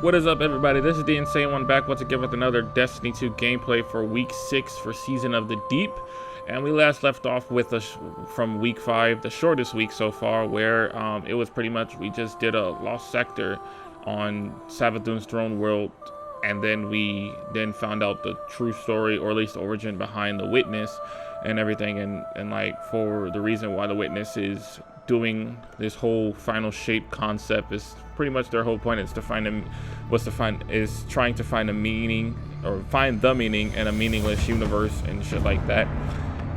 What is up, everybody? This is the Insane One back once again with another Destiny 2 gameplay for Week 6 for Season of the Deep. And we last left off with from Week 5, the shortest week so far, where it was pretty much we just did a lost sector on Savathun's throne world, and then we found out the true story, or at least the origin behind the witness and everything, and like for the reason why the witness is doing this whole final shape concept is pretty much their whole point is trying to find a meaning, or find the meaning in a meaningless universe and shit like that.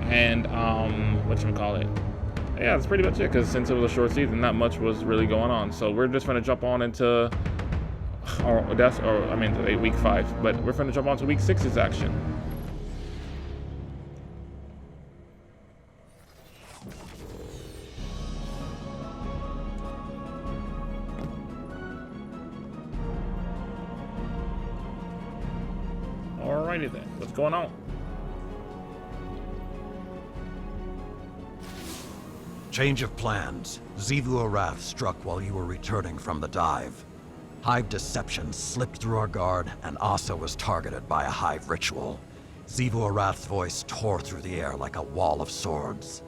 And whatchamacallit, yeah, that's pretty much it, because since it was a short season, not much was really going on. So we're just gonna jump on into week 5, but we're gonna jump on to week 6's action. Alrighty then, what's going on? Change of plans. Xivu Arath struck while you were returning from the dive. Hive deception slipped through our guard, and Asa was targeted by a Hive ritual. Xivu Arath's voice tore through the air like a wall of swords.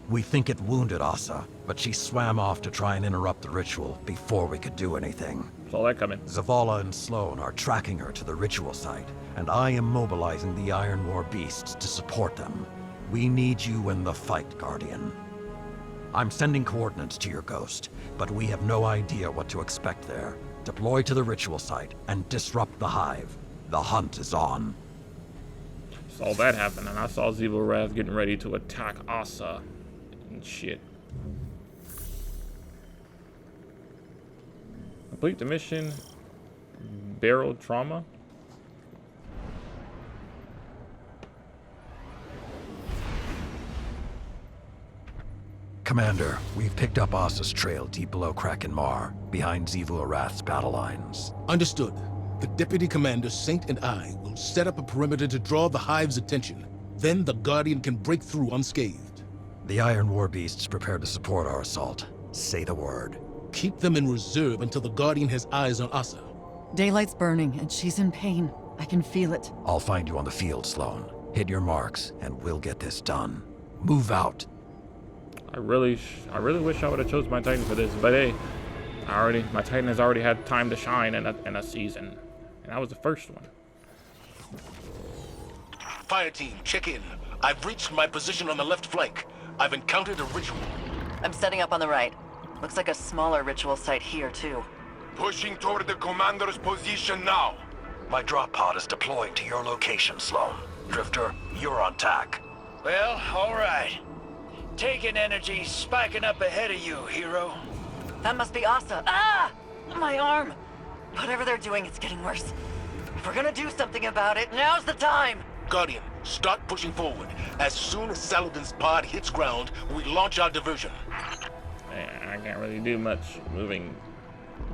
We think it wounded Asa, but she swam off to try and interrupt the ritual before we could do anything. Saw that coming. Zavala and Sloan are tracking her to the ritual site, and I am mobilizing the Iron War beasts to support them. We need you in the fight, Guardian. I'm sending coordinates to your ghost, but we have no idea what to expect there. Deploy to the ritual site and disrupt the Hive. The hunt is on. Saw that happen, and I saw Xivu Arath getting ready to attack Asa and shit. Complete the mission. Barrel trauma. Commander, we've picked up Asa's trail deep below Kraken Mar, behind Xivu Arath's battle lines. Understood. The Deputy Commander, Saint, and I will set up a perimeter to draw the Hive's attention. Then the Guardian can break through unscathed. The Iron War beasts prepare to support our assault. Say the word. Keep them in reserve until the Guardian has eyes on Asa. Daylight's burning, and she's in pain. I can feel it. I'll find you on the field, Sloan. Hit your marks, and we'll get this done. Move out. I really wish I would have chose my Titan for this, but hey, my Titan has already had time to shine in a season, and that was the first one. Fire team, check in. I've reached my position on the left flank. I've encountered a ritual. I'm setting up on the right. Looks like a smaller ritual site here, too. Pushing toward the commander's position now. My drop pod is deploying to your location, Sloan. Drifter, you're on tack. Well, all right. Taking energy, spiking up ahead of you, hero. That must be Asa. Ah! My arm! Whatever they're doing, it's getting worse. If we're gonna do something about it, now's the time! Guardian, start pushing forward. As soon as Saladin's pod hits ground, we launch our diversion. Man, I can't really do much moving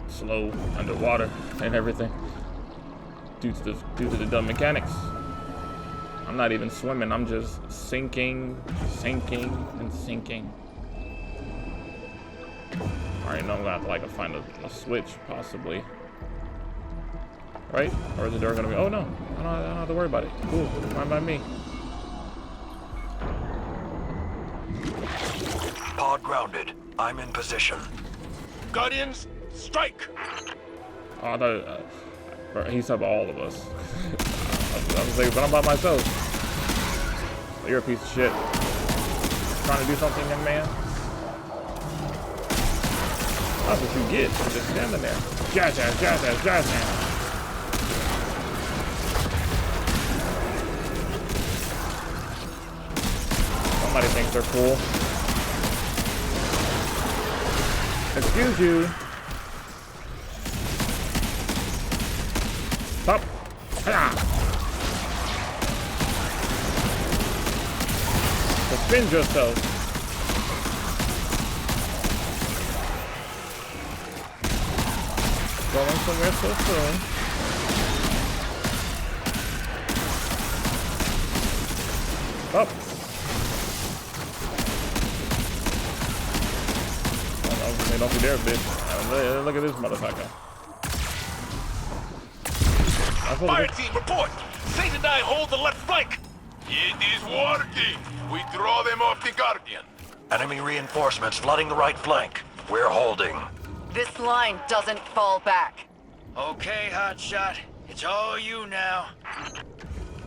slow underwater and everything due to the dumb mechanics. I'm not even swimming, I'm just sinking, and sinking. I already know I'm gonna have to find a switch, possibly. Right? Or is the door gonna be, oh no, I don't have to worry about it. Cool, fine by me. Pod grounded. I'm in position. Guardians, strike! Oh, I thought, he's up all of us. I was like, but I'm by myself. You're a piece of shit. Trying to do something, young man? That's what you get for just standing there. Jazz hands. Somebody thinks they're cool. Excuse you. Stop. Defend yourself. Going somewhere so soon. Up. Don't you dare, bitch. Look at this motherfucker. Fire team, report! Saint and I hold the left flank! It is working! We draw them off the Guardian. Enemy reinforcements flooding the right flank. We're holding. This line doesn't fall back. Okay, Hotshot. It's all you now.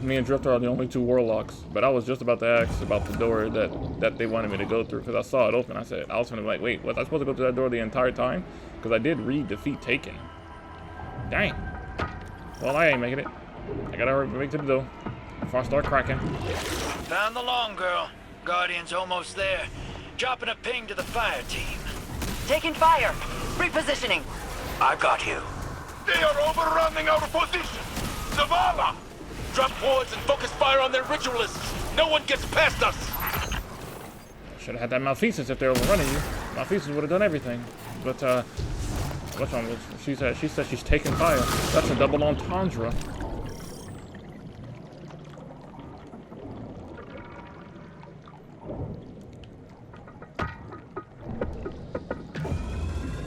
Me and Drifter are the only two warlocks, but I was just about to ask about the door that they wanted me to go through, because I saw it open. I was gonna be like, wait, was I supposed to go through that door the entire time? Because I did read defeat taken. Dang. Well, I ain't making it. I gotta hurry make to the door before I start cracking. Found the long girl. Guardian's almost there. Dropping a ping to the fire team. Taking fire. Repositioning. I've got you. They are overrunning our position. Zavala! Drop wards and focus fire on their ritualists. No one gets past us. Should have had that malfeasance if they're overrunning you. Malfeasance would have done everything. But which one was she said she's taking fire. That's a double entendre.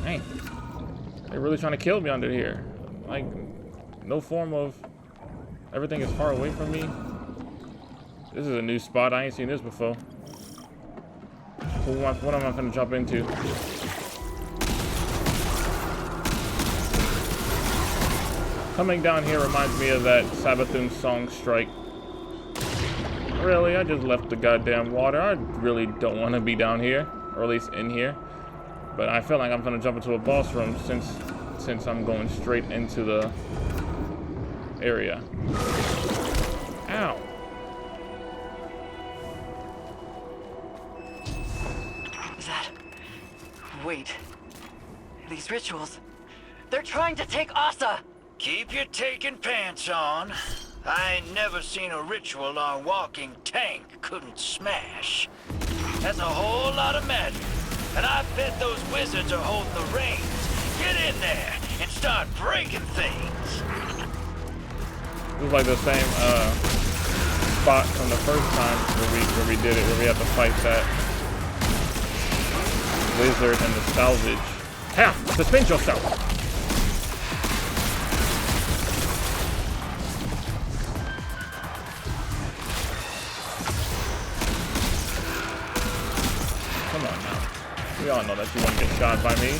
Dang. They're really trying to kill me under here. Like, no form of... Everything is far away from me. This is a new spot. I ain't seen this before. What am I gonna jump into? Coming down here reminds me of that Sabathun song Strike. Really? I just left the goddamn water. I really don't want to be down here, or at least in here. But I feel like I'm gonna jump into a boss room since I'm going straight into the area. Ow. Is that... Wait. These rituals... They're trying to take Asa! Keep your taking pants on. I ain't never seen a ritual our walking tank couldn't smash. That's a whole lot of magic. And I bet those wizards are holding the reins. Get in there and start breaking things. It was like the same spot from the first time where we did it, where we had to fight that wizard and the salvage. Ha! Suspend yourself! Come on now. We all know that you want to get shot by me.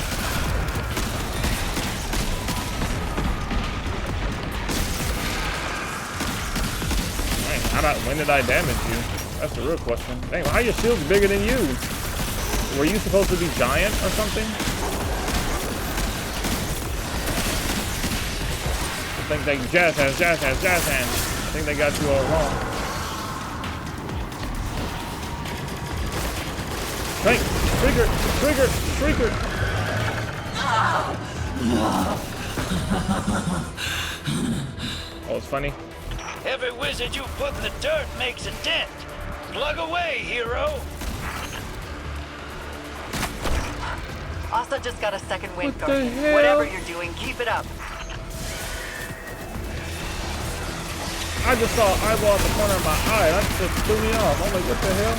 When did I damage you? That's the real question. Dang, how are your shields bigger than you? Were you supposed to be giant or something? I think they jazz hands. I think they got you all wrong. Tank, trigger. Oh, it's funny. Every wizard you put in the dirt makes a dent. Plug away, hero. Asa just got a second wind, What the Guardian. hell? Whatever you're doing, keep it up. I just saw an eyeball at the corner of my eye. That just threw me off. I'm like, what the hell?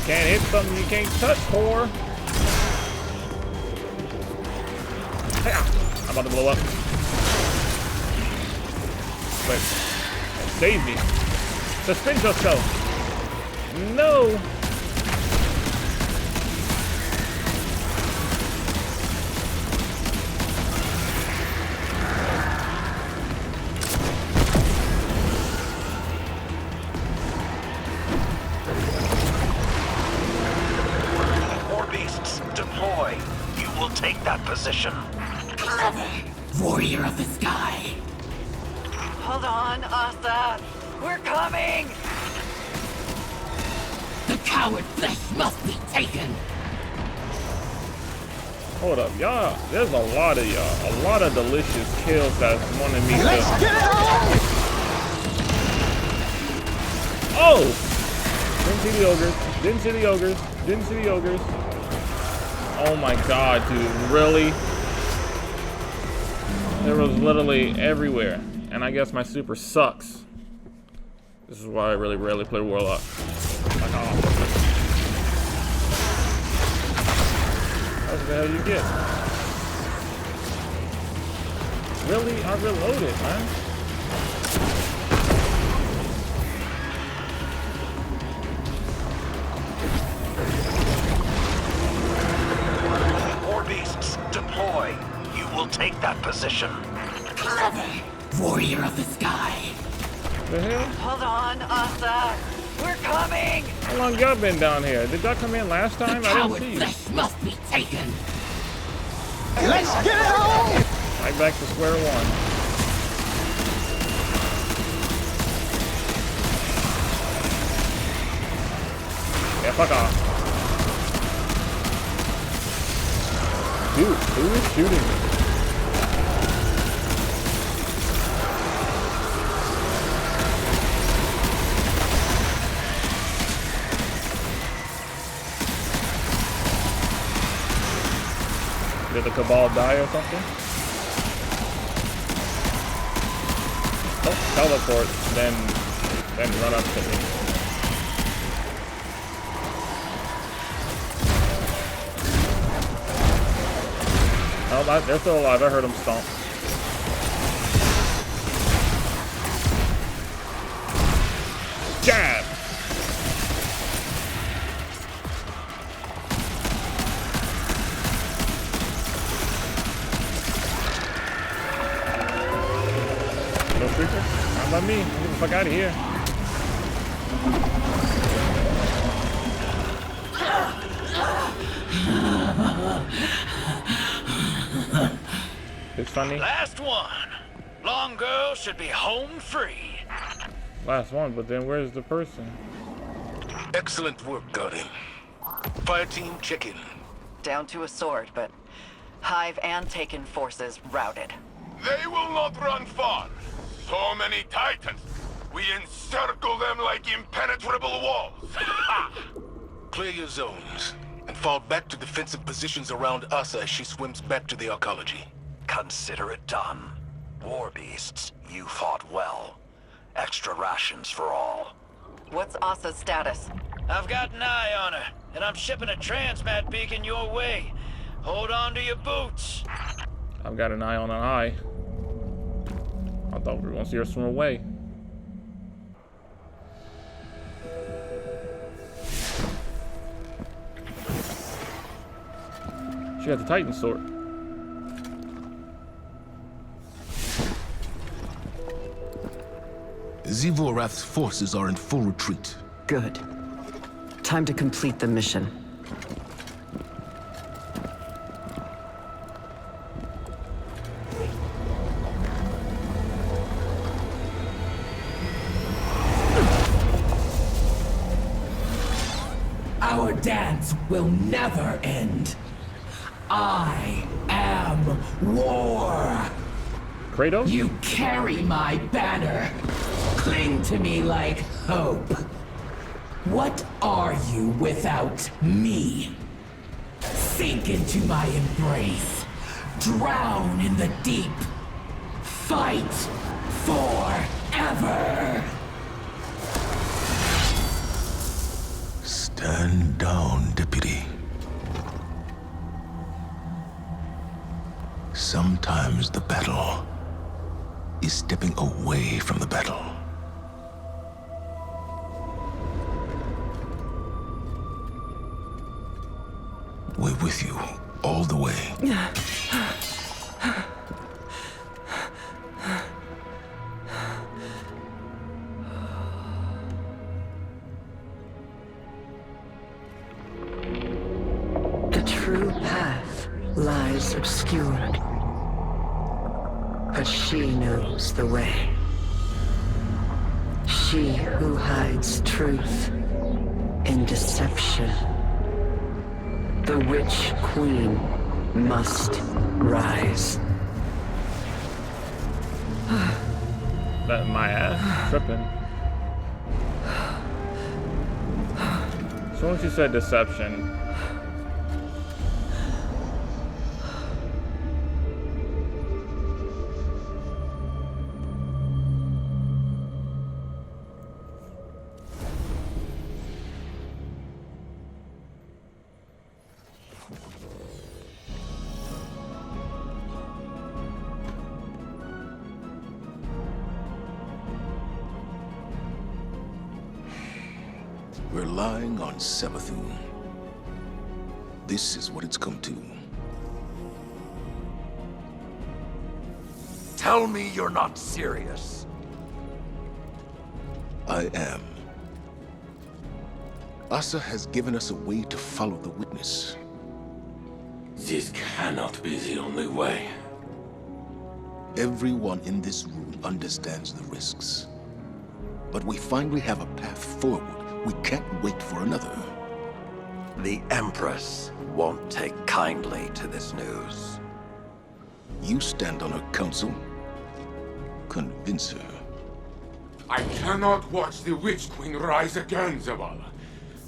Can't hit something you can't touch, whore. I'm about to blow up. But save me. Suspend yourself. No. Take that position. Clever, warrior of the sky. Hold on, Asa. We're coming! The coward flesh must be taken. Hold up, y'all. There's a lot of y'all. A lot of delicious kills that's wanting me to... Let's get it on! Oh! Didn't see the ogres. Didn't see the ogres. Didn't see the ogres. Oh my god, dude. Really? There was literally everywhere. And I guess my super sucks. This is why I really rarely play Warlock. Like, oh. what the hell you get. Really? I reloaded, man. War beasts, deploy. You will take that position. Clever, warrior of the sky. The hell? Hold on, Asa. We're coming! How long y'all been down here? Did y'all come in last The time? I didn't coward see you. flesh must be taken. Let's get it on! Right back to square one. Yeah, fuck off. Dude, who is shooting me? Did the Cabal die or something? Oh, teleport, then run up to me. Oh, they're still alive. I heard them stomp. Jab! No creeper? Not by me. Get the fuck out of here. It's funny. Last one. Long girl should be home free. Last one, but then where's the person? Excellent work, Guardian. Fire team, check in. Down to a sword, but Hive and Taken forces routed. They will not run far. So many Titans. We encircle them like impenetrable walls. Clear your zones and fall back to defensive positions around Asa as she swims back to the arcology. Consider it done. War beasts, you fought well. Extra rations for all. What's Asa's status? I've got an eye on her, and I'm shipping a transmat beacon your way. Hold on to your boots. I've got an eye on an eye. I thought we were gonna see her swim away. She got the Titan sword. Zivorath's forces are in full retreat. Good. Time to complete the mission. Our dance will never end. I am war. Kratos? You carry my banner. Cling to me like hope. What are you without me? Sink into my embrace. Drown in the deep. Fight forever. Stand down, Deputy. Sometimes the battle is stepping away from the battle. We're with you all the way. The true path lies obscured, but she knows the way. She who hides truth in deception. The Witch Queen must rise. That my ass tripping. As soon as you said deception. We're lying on Savathun. This is what it's come to. Tell me you're not serious. I am. Asa has given us a way to follow the witness. This cannot be the only way. Everyone in this room understands the risks. But we finally have a path forward. We can't wait for another. The Empress won't take kindly to this news. You stand on her counsel. Convince her. I cannot watch the Witch Queen rise again, Zavala.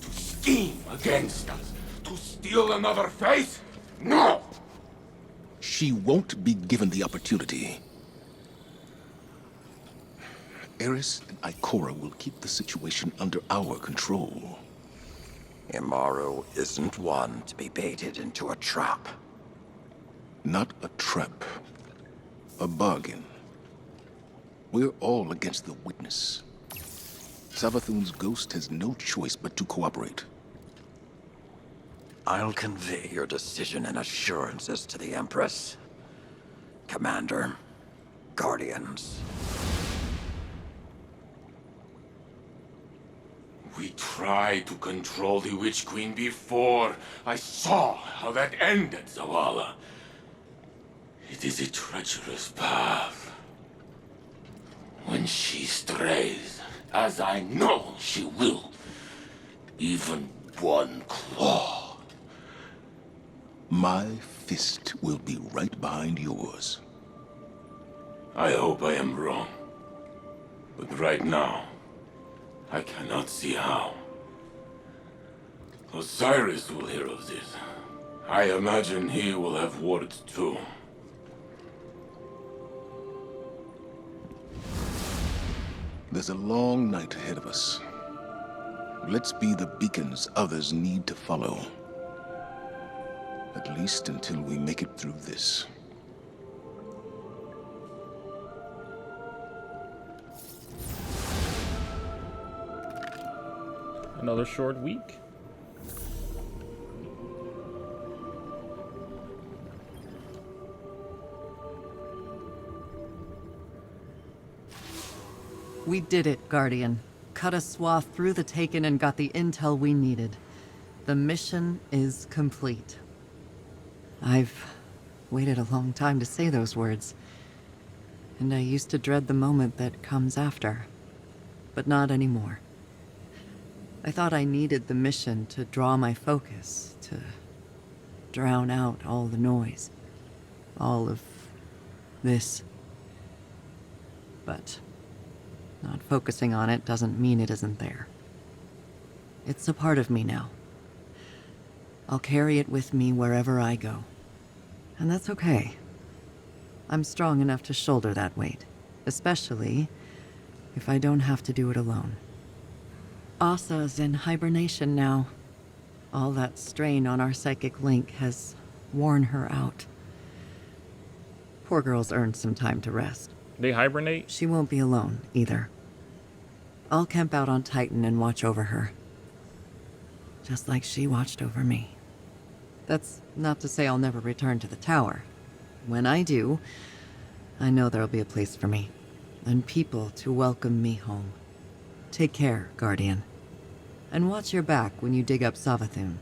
To scheme against us. To steal another face? No! She won't be given the opportunity. Eris and Ikora will keep the situation under our control. Imaru isn't one to be baited into a trap. Not a trap. A bargain. We're all against the witness. Savathun's ghost has no choice but to cooperate. I'll convey your decision and assurances to the Empress. Commander, Guardians. We tried to control the Witch Queen before. I saw how that ended, Zavala. It is a treacherous path. When she strays, as I know she will, even one claw. My fist will be right behind yours. I hope I am wrong. But right now, I cannot see how. Osiris will hear of this. I imagine he will have words too. There's a long night ahead of us. Let's be the beacons others need to follow. At least until we make it through this. Another short week. We did it, Guardian. Cut a swath through the Taken and got the intel we needed. The mission is complete. I've waited a long time to say those words. And I used to dread the moment that comes after. But not anymore. I thought I needed the mission to draw my focus, to drown out all the noise. All of this. But not focusing on it doesn't mean it isn't there. It's a part of me now. I'll carry it with me wherever I go. And that's okay. I'm strong enough to shoulder that weight, especially if I don't have to do it alone. Asa's in hibernation now. All that strain on our psychic link has worn her out. Poor girl's earned some time to rest. They hibernate? She won't be alone, either. I'll camp out on Titan and watch over her. Just like she watched over me. That's not to say I'll never return to the tower. When I do, I know there'll be a place for me. And people to welcome me home. Take care, Guardian. And watch your back when you dig up Savathun.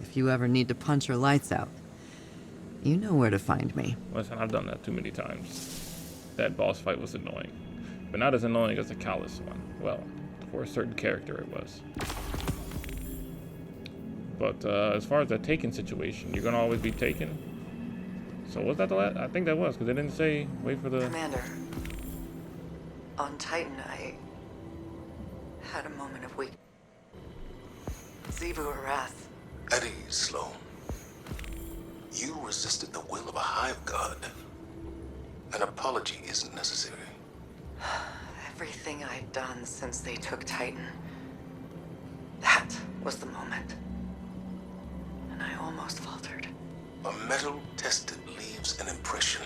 If you ever need to punch her lights out, you know where to find me. Listen, I've done that too many times. That boss fight was annoying. But not as annoying as the Callous one. Well, for a certain character it was. But as far as the Taken situation, you're gonna always be Taken? So was that the last? I think that was, because they didn't say wait for the... Commander, on Titan, I had a moment of weakness. Zivu Arath. At ease, Sloan. You resisted the will of a hive god. An apology isn't necessary. Everything I'd done since they took Titan. That was the moment. And I almost faltered. A metal tested leaves an impression.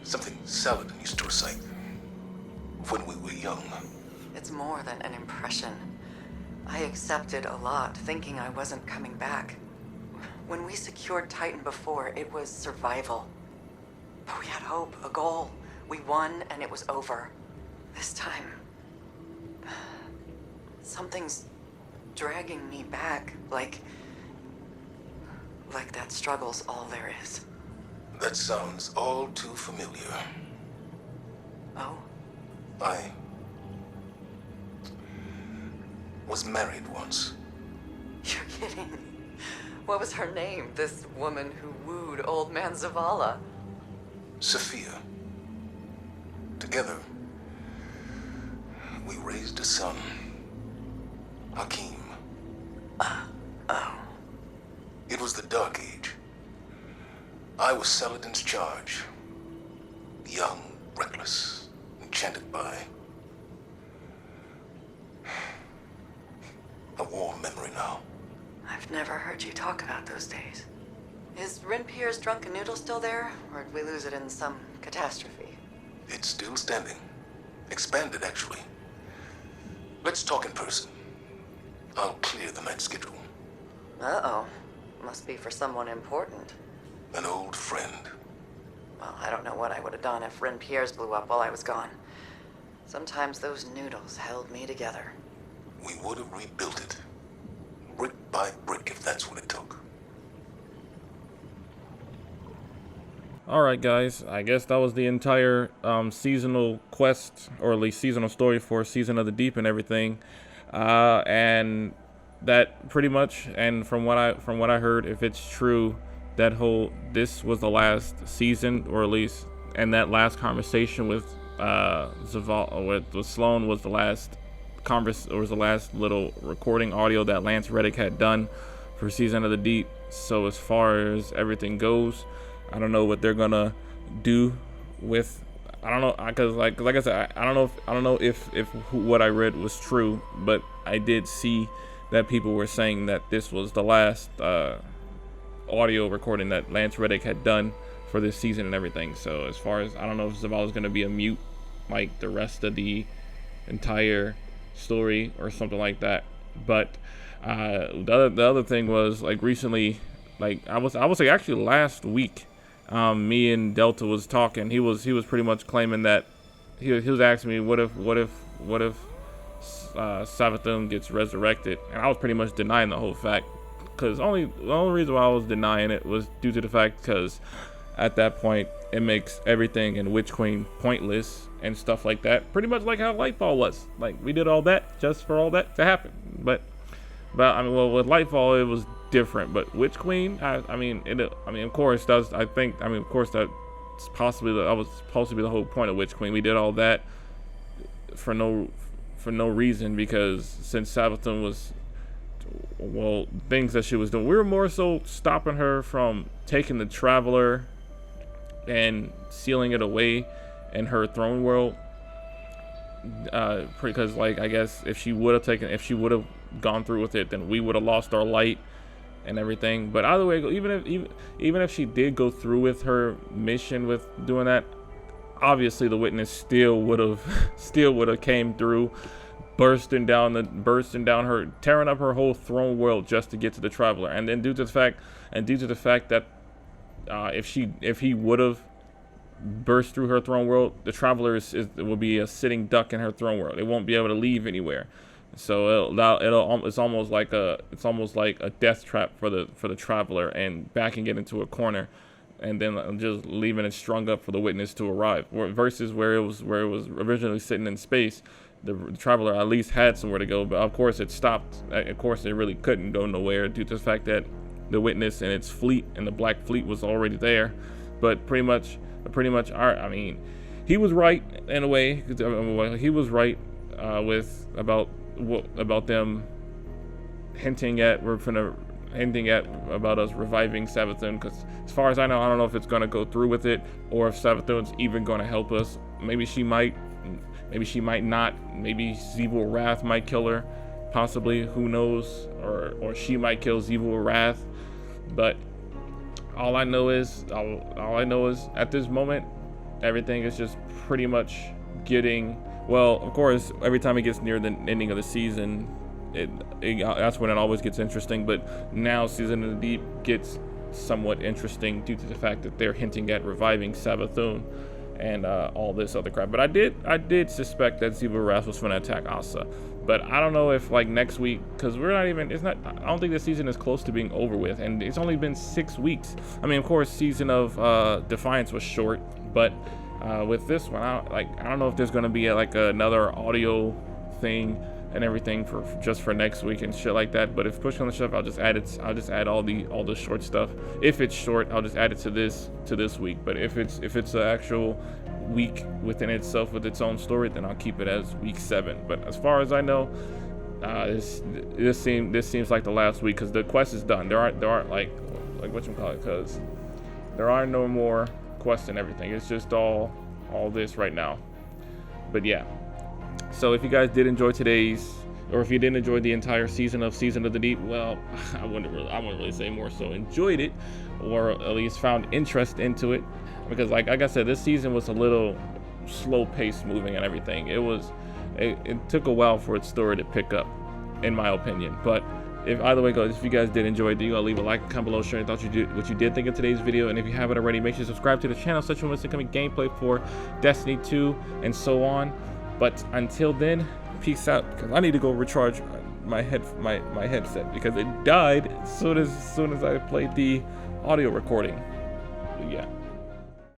Something Saladin used to recite when we were young. It's more than an impression. I accepted a lot, thinking I wasn't coming back. When we secured Titan before, it was survival. But we had hope, a goal. We won, and it was over. This time, something's dragging me back, like that struggle's all there is. That sounds all too familiar. Oh? I was married once. You're kidding. What was her name, this woman who wooed old man Zavala? Sophia. Together, we raised a son. Hakeem. Oh. It was the Dark Age. I was Saladin's charge. Young, reckless, enchanted by a warm memory now. I've never heard you talk about those days. Is Renpier's drunken noodle still there, or did we lose it in some catastrophe? It's still standing. Expanded, actually. Let's talk in person. I'll clear the night schedule. Uh-oh. Must be for someone important. An old friend. Well, I don't know what I would have done if Renpier's blew up while I was gone. Sometimes those noodles held me together. We would have rebuilt it. Brick by brick, if that's what it took. Alright guys, I guess that was the entire seasonal quest, or at least seasonal story for Season of the Deep and everything. And that pretty much, and from what I heard, if it's true, this was the last season, or at least, and that last conversation with with Sloan was the last was the last little recording audio that Lance Reddick had done for Season of the Deep. So as far as everything goes, I don't know what they're gonna do with. I don't know, because like I said, I don't know if what I read was true, but I did see that people were saying that this was the last audio recording that Lance Reddick had done for this season and everything. So as far as, I don't know if Zavala's gonna be a mute like the rest of the entire story or something like that. But the other thing was, like, recently, like I would say actually last week, me and Delta was talking. He was pretty much claiming that he was asking me what if Savathun gets resurrected, and I was pretty much denying the whole fact, because the only reason why I was denying it was due to the fact because at that point it makes everything in Witch Queen pointless and stuff like that, pretty much like how Lightfall was. Like, we did all that just for all that to happen. But I mean, well, with Lightfall it was different, but Witch Queen, I mean, of course that's, of course that's possibly that was supposed to be the whole point of Witch Queen. We did all that for no reason, because since Savathun was, well, things that she was doing, we were more so stopping her from taking the Traveler and sealing it away in her throne world, because, like, I guess if she would have gone through with it, then we would have lost our light and everything. But either way, even if she did go through with her mission with doing that, obviously the Witness still would have came through, bursting down her, tearing up her whole throne world just to get to the Traveler. And then due to the fact that if he would have burst through her throne world, the Traveler will be a sitting duck in her throne world. It won't be able to leave anywhere. So it's almost like a death trap for the Traveler, and backing it into a corner, and then just leaving it strung up for the Witness to arrive. Versus where it was originally sitting in space, the Traveler at least had somewhere to go. But of course it stopped. Of course it really couldn't go nowhere due to the fact that the Witness and its fleet and the Black Fleet was already there. But pretty much, I mean, he was right in a way. He was right about them hinting at about us reviving Savathun, because as far as I don't know if it's going to go through with it, or if Savathun's even going to help us. Maybe she might not. Maybe Zevul Wrath might kill her, possibly, who knows, or she might kill Zevul Wrath. But all I know is at this moment everything is just pretty much getting Well, of course, every time it gets near the ending of the season, that's when it always gets interesting. But now Season of the Deep gets somewhat interesting due to the fact that they're hinting at reviving Savathun and all this other crap. But I did suspect that Xivu Arath was going to attack Asa. But I don't know if like next week, because we're not even, I don't think the season is close to being over with, and it's only been 6 weeks. I mean, of course, Season of Defiance was short, but with this one, I don't know if there's gonna be another audio thing and everything for next week and shit like that. But if push on the shove, I'll just add it. I'll just add all the short stuff. If it's short, I'll just add it to this week. But if it's an actual week within itself with its own story, then I'll keep it as week 7. But as far as I know, this seems like the last week, because the quest is done. There aren't like whatchamacallit, because there are no more quests and everything. It's just all this right now. But yeah, so if you guys did enjoy today's, or if you didn't enjoy the entire season of the Deep, well, I wouldn't really say more so enjoyed it, or at least found interest into it, because like I said, this season was a little slow pace moving and everything. It took a while for its story to pick up, in my opinion. But if either way goes, if you guys did enjoy it, you gotta leave a like, comment below, share what you did think of today's video. And if you haven't already, make sure to subscribe to the channel so you won't miss incoming gameplay for Destiny 2 and so on. But until then, peace out, because I need to go recharge my headset, because it died as soon as I played the audio recording. But yeah.